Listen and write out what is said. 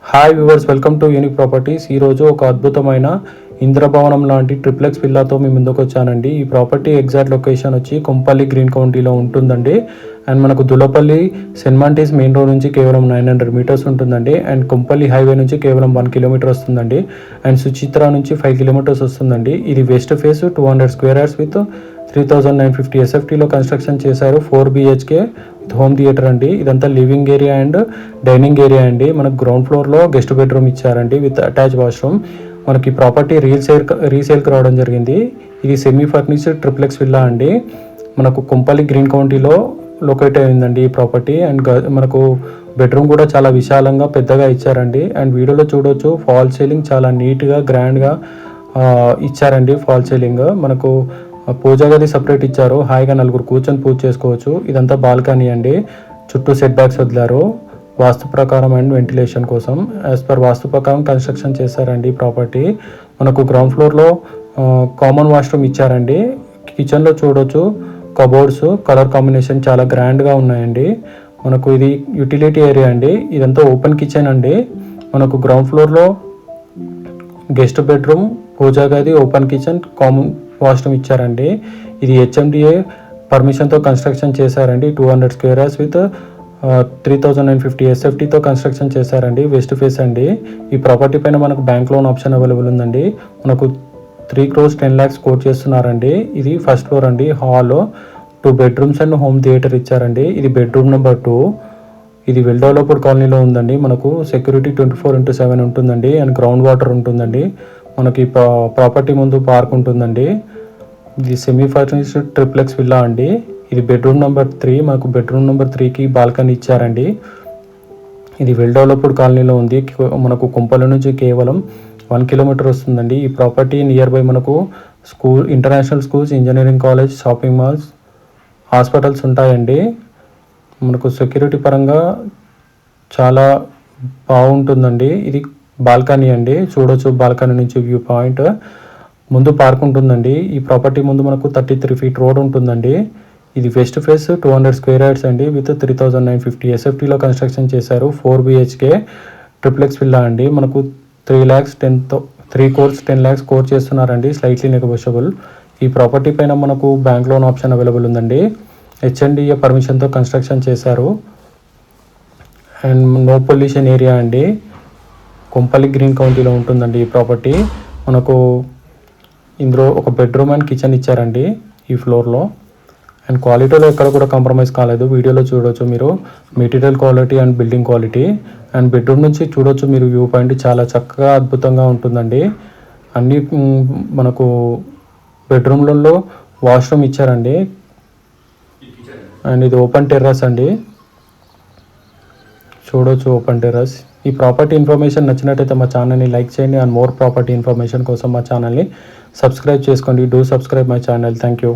Hi viewers, welcome to unique properties. ఈరోజు ఒక అద్భుతమైన ఇంద్రభవనం లాంటి ట్రిప్లెక్స్ విల్లాతో మీ ముందుకు వచ్చానండి. ఈ ప్రాపర్టీ ఎగ్జాక్ట్ లొకేషన్ వచ్చి కొంపల్లి గ్రీన్ కౌంటీలో ఉంటుందండి. అండ్ మనకు దులపల్లి సెన్మాంటీస్ మెయిన్ రోడ్ నుంచి కేవలం 900 మీటర్స్ ఉంటుందండి. అండ్ కొంపల్లి హైవే నుంచి కేవలం 1 కిలోమీటర్ వస్తుందండి. అండ్ సుచిత్ర నుంచి 5 కిలోమీటర్స్ వస్తుందండి. ఇది west face 200 square yards with 3950 ఎస్ఎఫ్టీలో కన్స్ట్రక్షన్ చేశారు. 4 BHK విత్ హోమ్ థియేటర్ అండి. ఇదంతా living area and dining area అండి. మనకు గ్రౌండ్ ఫ్లోర్లో గెస్ట్ బెడ్రూమ్ ఇచ్చారండి విత్ అటాచ్ వాష్రూమ్. మనకి ప్రాపర్టీ రీసేల్కి రావడం జరిగింది. ఇది సెమీ ఫర్నిష్డ్ ట్రిప్లెక్స్ విల్లా అండి. మనకు కొంపల్లి గ్రీన్ కౌంటీలో లొకేట్ అయిందండి ఈ ప్రాపర్టీ. అండ్ మనకు బెడ్రూమ్ కూడా చాలా విశాలంగా పెద్దగా ఇచ్చారండి. అండ్ వీడియోలో చూడొచ్చు, ఫాల్ సీలింగ్ చాలా నీట్గా గ్రాండ్గా ఇచ్చారండి. ఫాల్ సీలింగ్ మనకు పూజా గది సపరేట్ ఇచ్చారు. హాయిగా నలుగురు కూర్చొని పూజ చేసుకోవచ్చు. ఇదంతా బాల్కనీ అండి. చుట్టూ సెట్ బ్యాక్స్ వదిలారు వాస్తు ప్రకారం అండ్ వెంటిలేషన్ కోసం. యాజ్ పర్ వాస్తు ప్రకారం కన్స్ట్రక్షన్ చేశారండి ఈ ప్రాపర్టీ. మనకు గ్రౌండ్ ఫ్లోర్లో కామన్ వాష్రూమ్ ఇచ్చారండి. కిచెన్లో చూడొచ్చు, కబోర్డ్స్ కలర్ కాంబినేషన్ చాలా గ్రాండ్గా ఉన్నాయండి. మనకు ఇది యూటిలిటీ ఏరియా అండి. ఇదంతా ఓపెన్ కిచెన్ అండి. మనకు గ్రౌండ్ ఫ్లోర్లో గెస్ట్ బెడ్రూమ్, పూజా గది, ఓపెన్ కిచెన్, కామన్ వాష్రూమ్ ఇచ్చారండి. ఇది HMDA పర్మిషన్తో కన్స్ట్రక్షన్ చేశారండి. 200 స్క్వేర్ యార్డ్స్ విత్ 3950 ఎస్ఎఫ్టీతో కన్స్ట్రక్షన్ చేశారండి. వెస్ట్ ఫేస్ అండి. ఈ ప్రాపర్టీ పైన మనకు బ్యాంక్ లోన్ ఆప్షన్ అవైలబుల్ ఉందండి. మనకు 3 crores 10 lakhs కోట్ చేస్తున్నారండి. ఇది ఫస్ట్ ఫ్లోర్ అండి. Hall 2 bedrooms and home theatre ఇచ్చారండి. ఇది బెడ్రూమ్ నెంబర్ 2. ఇది వెల్ డెవలప్డ్ కాలనీలో ఉందండి. మనకు సెక్యూరిటీ 24/7 ఉంటుందండి. అండ్ గ్రౌండ్ వాటర్ ఉంటుందండి. మనకి ప్రాపర్టీ ముందు పార్క్ ఉంటుందండి. ఇది సెమీ ఫర్నిష్డ్ ట్రిప్లెక్స్ విల్లా అండి. ఇది బెడ్రూమ్ నెంబర్ 3. మనకు బెడ్రూమ్ నెంబర్ 3కి బాల్కనీ ఇచ్చారండి. ఇది వెల్ డెవలప్డ్ కాలనీలో ఉంది. మనకు కొంపల నుంచి కేవలం 1 కిలోమీటర్ వస్తుందండి. ఈ ప్రాపర్టీ నియర్ బై మనకు international schools, engineering college, shopping malls, hospitals ఉంటాయండి. మనకు సెక్యూరిటీ పరంగా చాలా బాగుంటుందండి. ఇది బాల్కనీ అండి. చూడొచ్చు బాల్కనీ నుంచి వ్యూ పాయింట్. ముందు పార్క్ ఉంటుందండి. ఈ ప్రాపర్టీ ముందు మనకు 33 feet రోడ్ ఉంటుందండి. ఇది వెస్ట్ ఫేస్ 200 స్క్వేర్ యార్డ్స్ అండి విత్ 3950 ఎస్ఎఫ్టీలో కన్స్ట్రక్షన్ చేశారు. 4 BHK ట్రిప్లెక్స్ విల్లా అండి. మనకు 3 crores 10 lakhs కోట్ చేస్తున్నారండి. Slightly negotiable. ఈ ప్రాపర్టీ పైన మనకు బ్యాంక్ లోన్ ఆప్షన్ అవైలబుల్ ఉందండి. HMDA పర్మిషన్తో కన్స్ట్రక్షన్ చేశారు. అండ్ నో పొల్యూషన్ ఏరియా అండి. కొంపల్లి గ్రీన్ కౌంటీలో ఉంటుందండి ఈ ప్రాపర్టీ. మనకు ఇందులో ఒక బెడ్రూమ్ అండ్ కిచెన్ ఇచ్చారండి ఈ ఫ్లోర్లో. అండ్ క్వాలిటీలో ఎక్కడ కూడా కాంప్రమైజ్ కాలేదు. వీడియోలో చూడవచ్చు మీరు material quality and building quality. And bedroom నుంచి చూడొచ్చు మీరు వ్యూ పాయింట్ చాలా చక్కగా అద్భుతంగా ఉంటుందండి. అన్ని మనకు బెడ్రూమ్లలో వాష్రూమ్ ఇచ్చారండి. అండ్ ఇది ఓపెన్ టెర్రస్ అండి. చూడొచ్చు ఓపెన్ టెర్రస్. ఈ ప్రాపర్టీ ఇన్ఫర్మేషన్ నచ్చినట్టయితే మా ఛానల్ని లైక్ చేయండి. అండ్ మోర్ ప్రాపర్టీ ఇన్ఫర్మేషన్ కోసం మా ఛానల్ని సబ్స్క్రైబ్ చేసుకోండి. Do subscribe my channel. Thank you.